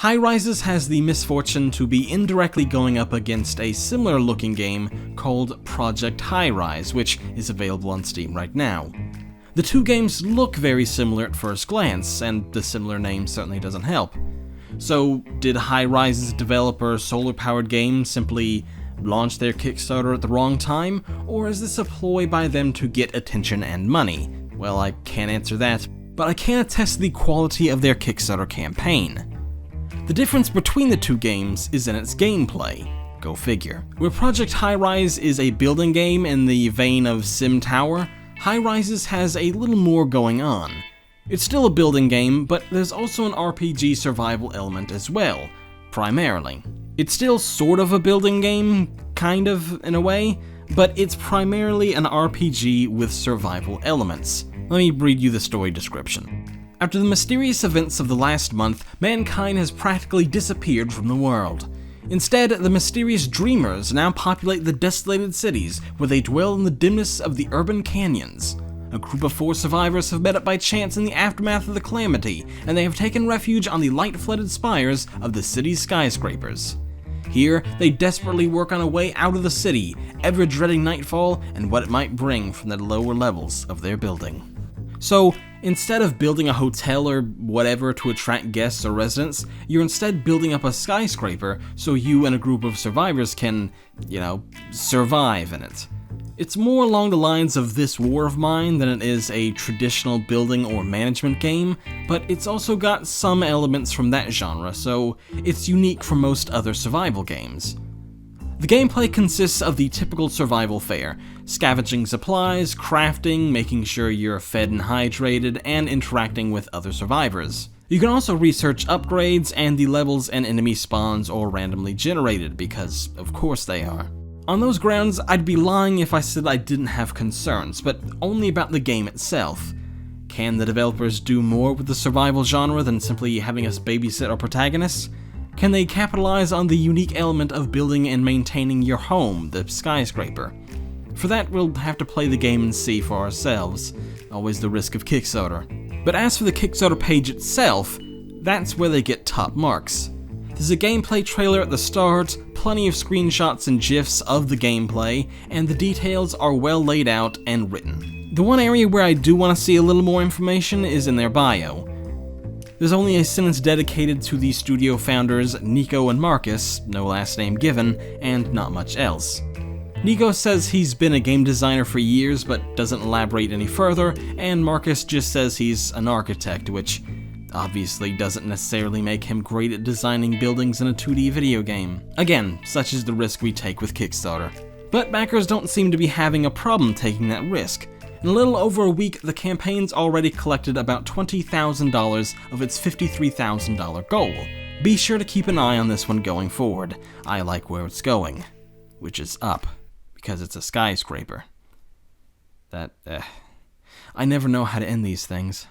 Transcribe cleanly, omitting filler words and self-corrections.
Highrisers has the misfortune to be indirectly going up against a similar looking game called Project Highrise, which is available on Steam right now. The two games look very similar at first glance, and the similar name certainly doesn't help. So, did Highrise's developer Solar Powered Games simply launch their Kickstarter at the wrong time, or is this a ploy by them to get attention and money? Well, I can't answer that, but I can attest to the quality of their Kickstarter campaign. The difference between the two games is in its gameplay. Go figure. Where Project Highrise is a building game in the vein of Sim Tower, Highrises has a little more going on. It's still a building game, but there's also an RPG survival element as well, primarily. It's still sort of a building game, kind of, in a way, but it's primarily an RPG with survival elements. Let me read you the story description. After the mysterious events of the last month, mankind has practically disappeared from the world. Instead, the mysterious dreamers now populate the desolated cities, where they dwell in the dimness of the urban canyons. A group of 4 survivors have met up by chance in the aftermath of the calamity, and they have taken refuge on the light-flooded spires of the city's skyscrapers. Here, they desperately work on a way out of the city, ever dreading nightfall and what it might bring from the lower levels of their building. So, instead of building a hotel or whatever to attract guests or residents, you're instead building up a skyscraper so you and a group of survivors can, survive in it. It's more along the lines of This War of Mine than it is a traditional building or management game, but it's also got some elements from that genre, so it's unique from most other survival games. The gameplay consists of the typical survival fare: scavenging supplies, crafting, making sure you're fed and hydrated, and interacting with other survivors. You can also research upgrades, and the levels and enemy spawns are randomly generated, because of course they are. On those grounds, I'd be lying if I said I didn't have concerns, but only about the game itself. Can the developers do more with the survival genre than simply having us babysit our protagonists? Can they capitalize on the unique element of building and maintaining your home, the skyscraper? For that, we'll have to play the game and see for ourselves. Always the risk of Kickstarter. But as for the Kickstarter page itself, that's where they get top marks. There's a gameplay trailer at the start, plenty of screenshots and GIFs of the gameplay, and the details are well laid out and written. The one area where I do want to see a little more information is in their bio. There's only a sentence dedicated to the studio founders Nico and Marcus, no last name given, and not much else. Nico says he's been a game designer for years but doesn't elaborate any further, and Marcus just says he's an architect, which obviously doesn't necessarily make him great at designing buildings in a 2D video game. Again, such is the risk we take with Kickstarter. But backers don't seem to be having a problem taking that risk. In a little over a week, the campaign's already collected about $20,000 of its $53,000 goal. Be sure to keep an eye on this one going forward. I like where it's going, which is up, because it's a skyscraper. I never know how to end these things.